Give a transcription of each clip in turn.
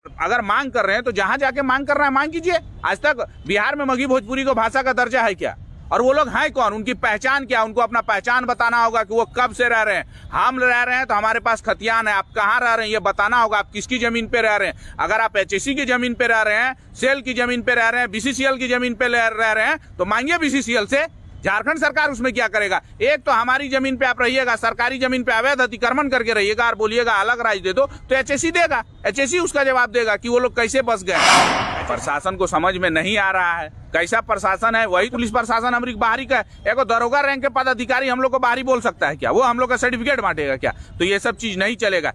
अगर मांग कर रहे हैं तो जहां जाके मांग कर रहे हैं मांग कीजिए। आज तक बिहार में मगही भोजपुरी को भाषा का दर्जा है क्या? और वो लोग हैं कौन? उनकी पहचान क्या? उनको अपना पहचान बताना होगा कि वो कब से रह रहे हैं। हम रह रहे हैं तो हमारे पास खतियान है, आप कहाँ रह रहे हैं ये बताना होगा। आप किसकी जमीन पे रह रहे हैं? अगर आप एचएससी की जमीन पे रह रहे हैं, सेल की जमीन पे रह रहे हैं, बीसीसीएल की जमीन पे रह रहे हैं तो मांगिए बीसीसीएल से। झारखंड सरकार उसमें क्या करेगा? एक तो हमारी जमीन पे आप रहिएगा, सरकारी जमीन पे अवैध अतिक्रमण करके रहिएगा और बोलिएगा अलग राज्य दे दो, तो एचएससी देगा। एचएससी उसका जवाब देगा कि वो लोग कैसे बस गए। प्रशासन को समझ में नहीं आ रहा है कैसा प्रशासन है। वही पुलिस प्रशासन अमरीक बाहरी का एक दरोगा रैंक के पदाधिकारी हम लोग को बाहरी बोल सकता है क्या? वो हम लोग का सर्टिफिकेट बांटेगा क्या? तो ये सब चीज नहीं चलेगा।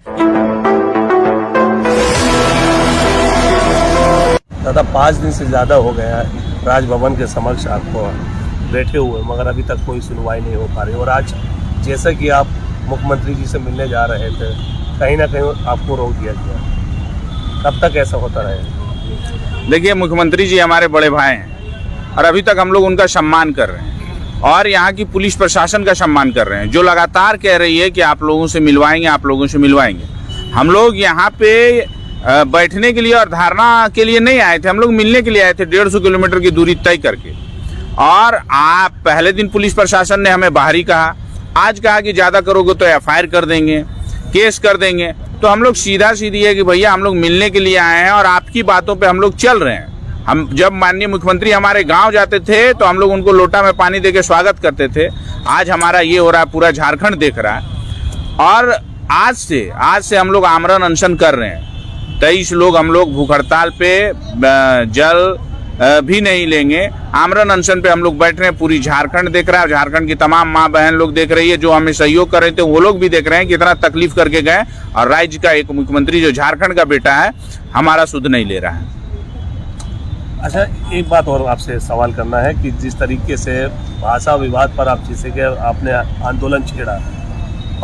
दादा 5 दिन से ज्यादा हो गया राजभवन के समक्ष आपको बैठे हुए, मगर अभी तक कोई सुनवाई नहीं हो पा रही। और आज जैसा कि आप मुख्यमंत्री जी से मिलने जा रहे थे, कहीं ना कहीं आपको रोक दिया गया। कब तक ऐसा होता रहेगा? देखिए, मुख्यमंत्री जी हमारे बड़े भाई हैं और अभी तक हम लोग उनका सम्मान कर रहे हैं और यहाँ की पुलिस प्रशासन का सम्मान कर रहे हैं, जो लगातार कह रही है कि आप लोगों से मिलवाएंगे, आप लोगों से मिलवाएंगे। हम लोग यहाँ पे बैठने के लिए और धारणा के लिए नहीं आए थे, हम लोग मिलने के लिए आए थे 150 किलोमीटर की दूरी तय करके। और आप पहले दिन पुलिस प्रशासन ने हमें बाहरी कहा, आज कहा कि ज़्यादा करोगे तो एफआईआर कर देंगे, केस कर देंगे। तो हम लोग सीधा सीधी है कि भैया हम लोग मिलने के लिए आए हैं और आपकी बातों पे हम लोग चल रहे हैं। हम जब माननीय मुख्यमंत्री हमारे गांव जाते थे तो हम लोग उनको लोटा में पानी देके स्वागत करते थे। आज हमारा ये हो रहा है, पूरा झारखंड देख रहा है। और आज से हम लोग आमरण अनशन कर रहे हैं। 23 लोग हम लोग भूख हड़ताल पे जल भी नहीं लेंगे, आमरण अनशन पे हम लोग बैठ रहे हैं। पूरी झारखंड देख रहा है, झारखंड की तमाम माँ बहन लोग देख रही है, जो हमें सहयोग कर रहे थे वो लोग भी देख रहे हैं कितना तकलीफ करके गए। और राज्य का एक मुख्यमंत्री जो झारखंड का बेटा है हमारा सुध नहीं ले रहा है। अच्छा, एक बात और आपसे सवाल करना है कि जिस तरीके से भाषा विवाद पर आप जैसे कि आपने आंदोलन छेड़ा,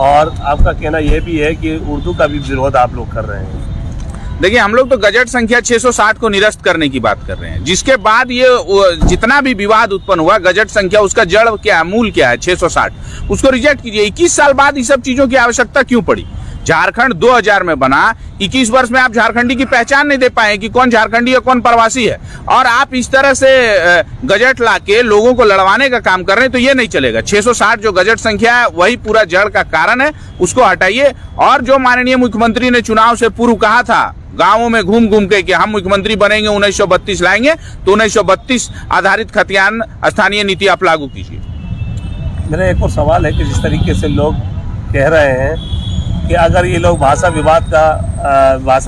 और आपका कहना यह भी है कि उर्दू का भी विरोध आप लोग कर रहे हैं। देखिए, हम लोग तो गजट संख्या 660 को निरस्त करने की बात कर रहे हैं, जिसके बाद ये जितना भी विवाद उत्पन्न हुआ, गजट संख्या उसका जड़ क्या है, मूल क्या है, 660, उसको रिजेक्ट कीजिए। 21 साल बाद इस सब चीजों की आवश्यकता क्यों पड़ी? झारखंड 2000 में बना, 21 वर्ष में आप झारखंडी की पहचान नहीं दे पाए कि कौन झारखंडी है कौन प्रवासी है, और आप इस तरह से गजट लाके लोगों को लड़वाने का काम कर रहे हैं, तो ये नहीं चलेगा। 660 जो गजट संख्या है वही पूरा जड़ का कारण है, उसको हटाइए। और जो माननीय मुख्यमंत्री ने चुनाव से पूर्व कहा था गांवों में घूम घूम के कि हम मुख्यमंत्री बनेंगे, 1932 लाएंगे, तो 1932 आधारित खतियान स्थानीय नीति आप लागू कीजिए। मेरा एक और सवाल है कि जिस तरीके से लोग कह रहे हैं कि अगर ये लोग भाषा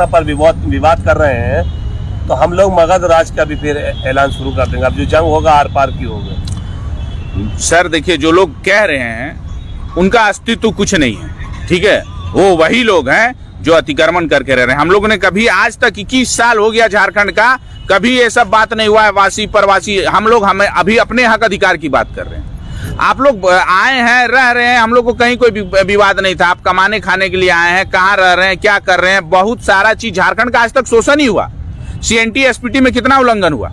पर विवाद कर रहे हैं तो हम लोग मगध राज का भी फिर ऐलान शुरू कर देंगे। अब जो जंग होगा आर पार की होगा। सर देखिए, जो लोग कह रहे हैं उनका अस्तित्व कुछ नहीं है, ठीक है? वो वही लोग हैं जो अतिक्रमण करके रह रहे हैं। हम लोगों ने कभी आज तक 21 साल हो गया झारखंड का, कभी ये सब बात नहीं हुआ है वासी परवासी। हमें अभी अपने हक अधिकार की बात कर रहे हैं। आप लोग आए हैं, रह रहे हैं, हम लोग को कहीं कोई विवाद नहीं था। आप कमाने खाने के लिए आए हैं, कहाँ रह रहे हैं, क्या कर रहे हैं, बहुत सारा चीज झारखंड का आज तक शोषण ही हुआ। CNT SPT में कितना उल्लंघन हुआ,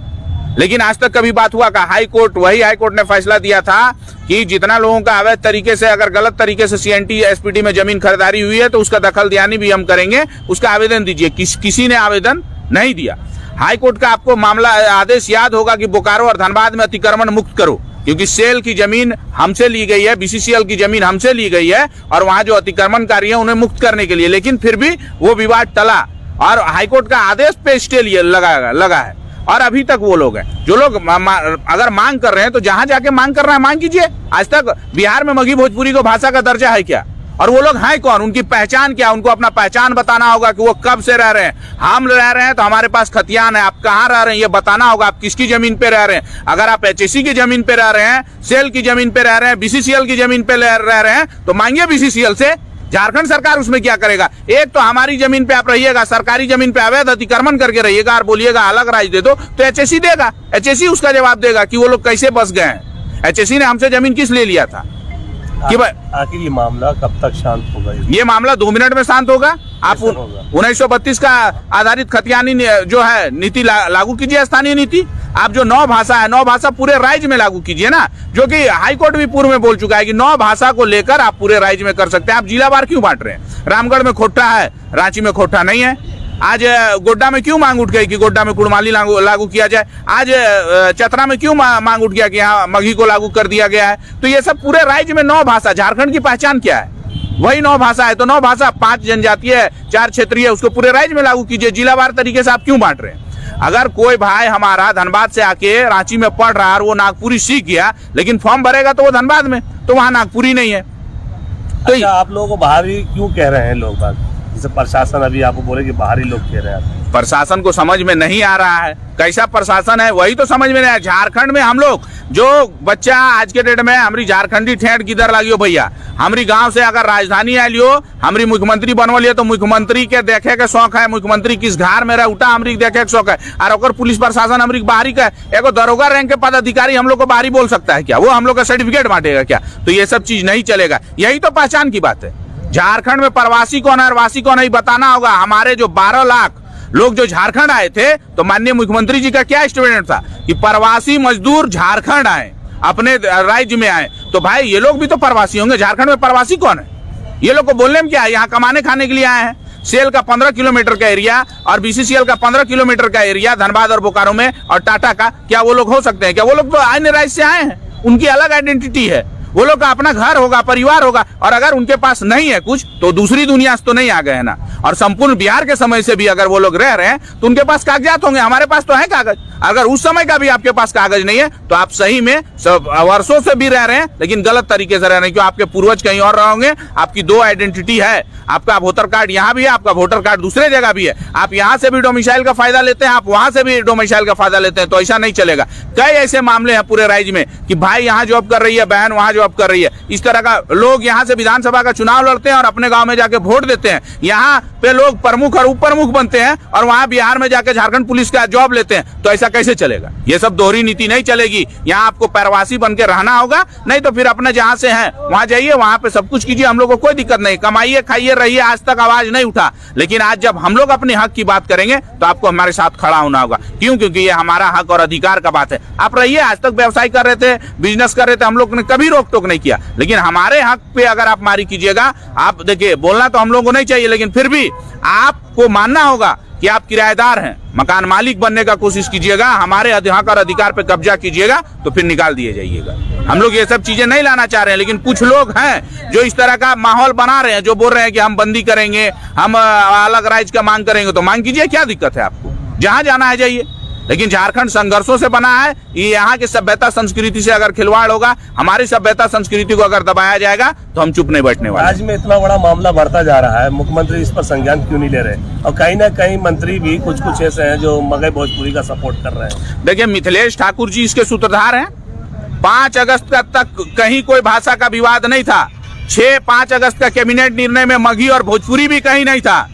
लेकिन आज तक कभी बात हुआ का? हाई कोर्ट ने फैसला दिया था कि जितना लोगों का अवैध तरीके से, अगर गलत तरीके से CNT SPT में जमीन खरीदारी हुई है तो उसका दखलंदाजी भी हम करेंगे, उसका आवेदन दीजिए। किसी ने आवेदन नहीं दिया। हाई कोर्ट का आपको मामला आदेश याद होगा कि बोकारो और धनबाद में अतिक्रमण मुक्त करो, क्योंकि सेल की जमीन हमसे ली गई है, BCCL की जमीन हमसे ली गई है, और वहां जो अतिक्रमणकारी है उन्हें मुक्त करने के लिए। लेकिन फिर भी वो विवाद टला और हाईकोर्ट का आदेश पे स्टे लगा है। और अभी तक वो लोग हैं जो लोग अगर मांग कर रहे हैं तो जहां जाके मांग कर रहे हैं मांग कीजिए। आज तक बिहार में मगही भोजपुरी को भाषा का दर्जा है क्या? और वो लोग हैं कौन? उनकी पहचान क्या? उनको अपना पहचान बताना होगा कि वो कब से रह रहे हैं। हम रह रहे हैं तो हमारे पास खतियान है, आप कहाँ रह रहे हैं ये बताना होगा। आप किसकी जमीन पे रह रहे हैं? अगर आप HSC की जमीन पे रह रहे हैं, सेल की जमीन पे रह रहे हैं, BCCL की जमीन पे रह रहे हैं, तो मांगिए BCCL से। झारखंड सरकार उसमें क्या करेगा? एक तो हमारी जमीन पे आप रहिएगा, सरकारी जमीन पे अवैध अतिक्रमण करके रहिएगा और बोलिएगा अलग राज्य दे दो, तो HSC देगा। HSC उसका जवाब देगा कि वो लोग कैसे बस गए हैं। HSC ने हमसे जमीन किस लिए लिया था? कि आखिर ये मामला कब तक शांत होगा? ये मामला 2 मिनट में शांत होगा। आप 1932 का आधारित खतियानी जो है नीति लागू कीजिए, स्थानीय नीति। आप जो 9 भाषा है, 9 भाषा पूरे राज्य में लागू कीजिए ना, जो कि हाई कोर्ट भी पूर्व में बोल चुका है कि 9 भाषा को लेकर आप पूरे राज्य में कर सकते हैं। आप जिलावार क्यों बांट रहे हैं? रामगढ़ में खोटा है, रांची में खोटा नहीं है। आज गोड्डा में क्यों मांग उठ गई कि गोड्डा में कुड़माली लागू किया जाए? आज चतरा में क्यों मांग उठ गया कि यहाँ मगही को लागू कर दिया गया है? तो ये सब पूरे राज्य में 9 भाषा, झारखंड की पहचान क्या है? वही 9 भाषा है। तो 9 भाषा, 5 जनजातीय है, 4 क्षेत्रीय, उसको पूरे राज्य में लागू कीजिए। जिलावार तरीके से आप क्यों बांट रहे हैं? अगर कोई भाई हमारा धनबाद से आके रांची में पढ़ रहा है और वो नागपुरी सीख गया, लेकिन फॉर्म भरेगा तो वो धनबाद में, तो वहां नागपुरी नहीं है। तो अच्छा, आप लोगों को बाहरी क्यों कह रहे हैं लोग बात? जैसे प्रशासन अभी आपको बोले कि बाहरी लोग कह रहे हैं, प्रशासन को समझ में नहीं आ रहा है कैसा प्रशासन है, वही तो समझ में नहीं आया। झारखंड में हम लोग जो बच्चा आज के डेट में हमारी झारखंडी ठेठ किधर लागियो भैया, हमारी गांव से अगर राजधानी आई लियो, हमारी मुख्यमंत्री बनवलियो तो मुख्यमंत्री के देखे के शौक है, मुख्यमंत्री किस घर में रह उठा हमारी देखे के शौक है। और पुलिस प्रशासन हमारी बाहरी का एगो दरोगा रैंक के पदाधिकारी हम लोग को बाहरी बोल सकता है क्या? वो हम लोग का सर्टिफिकेट बांटेगा क्या? तो ये सब चीज नहीं चलेगा। यही तो पहचान की बात है। झारखंड में प्रवासी कौन है और वासी कौन है बताना होगा। हमारे जो 12 लाख लोग जो झारखंड आए थे, तो माननीय मुख्यमंत्री जी का क्या स्टेटमेंट था कि प्रवासी मजदूर झारखंड आए, अपने राज्य में आए। तो भाई ये लोग भी तो प्रवासी होंगे। झारखंड में प्रवासी कौन है? ये लोग को बोलने में क्या है? यहाँ कमाने खाने के लिए आए हैं। सेल का 15 किलोमीटर का एरिया और बीसीसीएल का 15 किलोमीटर का एरिया धनबाद और बोकारो में, और टाटा का, क्या वो लोग हो सकते हैं क्या? वो लोग तो अन्य राज्य से आए हैं, उनकी अलग आइडेंटिटी है, वो लोग का अपना घर होगा, परिवार होगा। और अगर उनके पास नहीं है कुछ, तो दूसरी दुनिया से तो नहीं आ गए है ना। और संपूर्ण बिहार के समय से भी अगर वो लोग रह रहे हैं तो उनके पास कागजात होंगे। हमारे पास तो है कागज। अगर उस समय का भी आपके पास कागज नहीं है तो आप सही में वर्षों से भी रह रहे हैं, लेकिन गलत तरीके से रह रहे हैं, क्योंकि आपके पूर्वज कहीं और रहे होंगे। आपकी 2 आइडेंटिटी है, आपका वोटर कार्ड यहाँ भी है, आपका वोटर कार्ड दूसरे जगह भी है। आप यहाँ से भी डोमिसाइल का फायदा लेते हैं, आप वहां से भी डोमिसाइल का फायदा लेते हैं, तो ऐसा नहीं चलेगा। कई ऐसे मामले हैं पूरे राज्य में कि भाई यहाँ जॉब कर रही है, बहन वहां जॉब कर रही है। इस तरह का लोग यहाँ से विधानसभा का चुनाव लड़ते हैं और अपने गांव में जाके वोट देते हैं। यहाँ पे लोग प्रमुख और उप प्रमुख बनते हैं और वहां बिहार में जाके झारखंड पुलिस का जॉब लेते हैं। तो ऐसा कैसे चलेगा? ये सब दोहरी नीति नहीं चलेगी। यहाँ आपको प्रवासी बन के रहना होगा, नहीं तो फिर अपने जहां से हैं वहां जाइए, वहां पे सब कुछ कीजिए। हम लोग को कोई दिक्कत नहीं, कमाइए, खाइए, रहिए। आज तक आवाज नहीं उठा, लेकिन आज जब हम लोग अपने हक की बात करेंगे तो आपको हमारे साथ खड़ा होना होगा। क्यों? क्योंकि ये हमारा हक और अधिकार का बात है। आप रहिए, आज तक व्यवसाय कर रहे थे, बिजनेस कर रहे थे, हम लोग ने कभी रोक टोक नहीं किया, लेकिन हमारे हक पे अगर आप मारी कीजिएगा, आप देखिए बोलना तो हम लोगों को नहीं चाहिए, लेकिन फिर भी आपको मानना होगा कि आप किराएदार हैं। मकान मालिक बनने का कोशिश कीजिएगा, हमारे हक और अधिकार पे कब्जा कीजिएगा तो फिर निकाल दिए जाइएगा। हम लोग ये सब चीजें नहीं लाना चाह रहे हैं, लेकिन कुछ लोग हैं जो इस तरह का माहौल बना रहे हैं, जो बोल रहे हैं कि हम बंदी करेंगे, हम अलग राज्य का मांग करेंगे। तो मांग कीजिए, क्या दिक्कत है आपको? जहां जाना है जाइए। लेकिन झारखंड संघर्षों से बना है। ये यहाँ की सभ्यता संस्कृति से अगर खिलवाड़ होगा, हमारी सभ्यता संस्कृति को अगर दबाया जाएगा, तो हम चुप नहीं बैठने वाले। राज्य में इतना बड़ा मामला बढ़ता जा रहा है, मुख्यमंत्री इस पर संज्ञान क्यों नहीं ले रहे? और कहीं ना कहीं मंत्री भी कुछ ऐसे हैं जो मगही भोजपुरी का सपोर्ट कर रहे हैं। देखिए, मिथिलेश ठाकुर जी इसके सूत्रधार हैं। 5 अगस्त तक कहीं कोई भाषा का विवाद नहीं था। 5 अगस्त का कैबिनेट निर्णय में मगही और भोजपुरी भी कहीं नहीं था,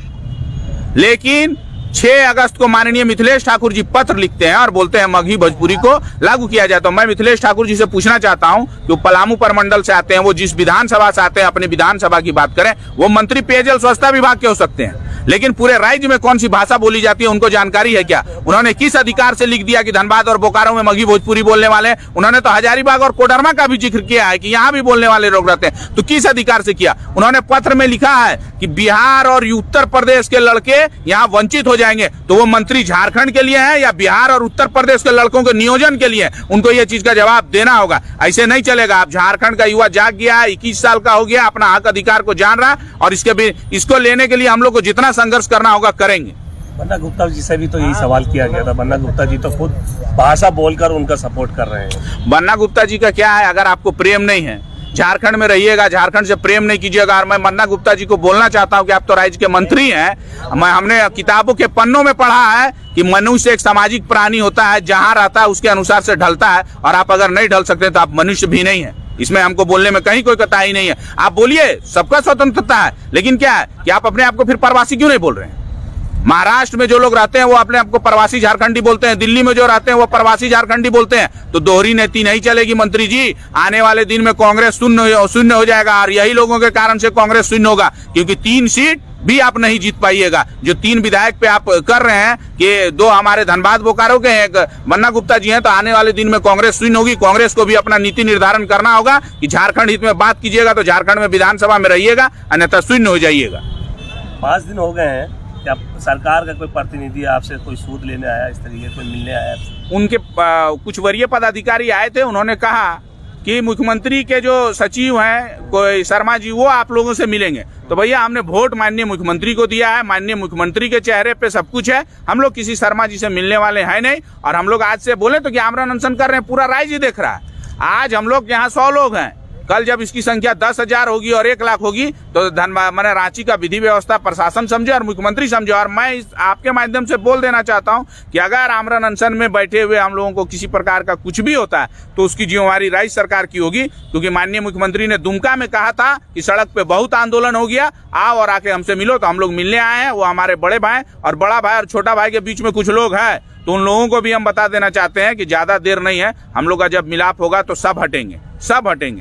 लेकिन 6 अगस्त को माननीय मिथिलेश ठाकुर जी पत्र लिखते हैं और बोलते हैं मगही भोजपुरी को लागू किया जाए। तो मैं मिथिलेश ठाकुर जी से पूछना चाहता हूं कि वो पलामू प्रमंडल से आते हैं, वो जिस विधानसभा से आते हैं, अपनी विधानसभा की बात करें। वो मंत्री पेयजल स्वच्छता विभाग के हो सकते हैं, लेकिन पूरे राज्य में कौन सी भाषा बोली जाती है उनको जानकारी है क्या? उन्होंने किस अधिकार से लिख दिया कि धनबाद और बोकारो में मगही भोजपुरी बोलने वाले? उन्होंने तो हजारीबाग और कोडरमा का भी जिक्र किया है कि यहाँ भी बोलने वाले लोग रहते हैं। तो किस अधिकार से किया? उन्होंने पत्र में लिखा है कि बिहार और उत्तर प्रदेश के लड़के यहाँ वंचित हो जाएंगे। तो वो मंत्री झारखंड के लिए है या बिहार और उत्तर प्रदेश के लड़कों के नियोजन के लिए? उनको ये चीज का जवाब देना होगा। ऐसे नहीं चलेगा। आप झारखंड का युवा जाग गया है, 21 साल का हो गया, अपना हक अधिकार को जान रहा, और इसको लेने के लिए हम लोग को जितना संघर्ष करना होगा करेंगे। बन्ना गुप्ता जी से भी तो यही सवाल किया गया था। बन्ना गुप्ता जी तो खुद भाषा बोलकर उनका सपोर्ट कर रहे हैं। बन्ना गुप्ता जी का क्या है? अगर आपको प्रेम नहीं है, झारखंड में रहिएगा, झारखंड से प्रेम नहीं कीजिएगा। और मैं बन्ना गुप्ता जी को बोलना चाहता हूं कि आप तो राज्य के मंत्री हैं। हमने किताबों के पन्नों में पढ़ा है कि मनुष्य एक सामाजिक प्राणी होता है, जहां रहता है उसके अनुसार से ढलता है, और आप अगर नहीं ढल सकते तो आप मनुष्य भी नहीं है। इसमें हमको बोलने में कहीं कोई कताई नहीं है। आप बोलिए, सबका स्वतंत्रता है, लेकिन क्या है कि आप अपने आप को फिर प्रवासी क्यों नहीं बोल रहे हैं? महाराष्ट्र में जो लोग रहते हैं वो अपने आपको प्रवासी झारखंडी बोलते हैं, दिल्ली में जो रहते हैं वो प्रवासी झारखंडी बोलते हैं। तो दोहरी नीति नहीं चलेगी मंत्री जी। आने वाले दिन में कांग्रेस शून्य हो जाएगा, और यही लोगों के कारण से कांग्रेस शून्य होगा, क्योंकि 3 सीट भी आप नहीं जीत पाइएगा। जो 3 विधायक पे आप कर रहे हैं कि 2 हमारे धनबाद बोकारो के हैं, एक बन्ना गुप्ता जी हैं, तो आने वाले दिन में कांग्रेस शून्य होगी। कांग्रेस को भी अपना नीति निर्धारण करना होगा कि झारखंड हित में बात कीजिएगा तो झारखंड में विधानसभा में रहिएगा, अन्यथा शून्य हो जाइएगा। 5 दिन हो गए हैं क्या सरकार का कोई प्रतिनिधि आपसे कोई सूद लेने आया, इस तरीके कोई मिलने आया आपसे? उनके कुछ वरीय पदाधिकारी आए थे, उन्होंने कहा कि मुख्यमंत्री के जो सचिव हैं कोई शर्मा जी, वो आप लोगों से मिलेंगे। तो भैया हमने वोट माननीय मुख्यमंत्री को दिया है, माननीय मुख्यमंत्री के चेहरे पे सब कुछ है, हम लोग किसी शर्मा जी से मिलने वाले हैं नहीं। और हम लोग आज से बोले तो कि आमरण अनशन कर रहे हैं, पूरा राज्य देख रहा है। आज हम लोग यहाँ 100 लोग हैं, कल जब इसकी संख्या 10,000 होगी और 1 लाख होगी तो मैंने रांची का विधि व्यवस्था प्रशासन समझे और मुख्यमंत्री समझे। और मैं आपके माध्यम से बोल देना चाहता हूं कि अगर आमरण अनशन में बैठे हुए हम लोगों को किसी प्रकार का कुछ भी होता है तो उसकी जिम्मेवारी राज्य सरकार की होगी, क्योंकि माननीय मुख्यमंत्री ने दुमका में कहा था कि सड़क पे बहुत आंदोलन हो गया, आओ और आके हमसे मिलो। तो हम लोग मिलने आए हैं, वो हमारे बड़े भाई और बड़ा भाई और छोटा भाई के बीच में कुछ लोग हैं, तो उन लोगों को भी हम बता देना चाहते हैं कि ज्यादा देर नहीं है, हम लोग का जब मिलाप होगा तो सब हटेंगे, सब हटेंगे।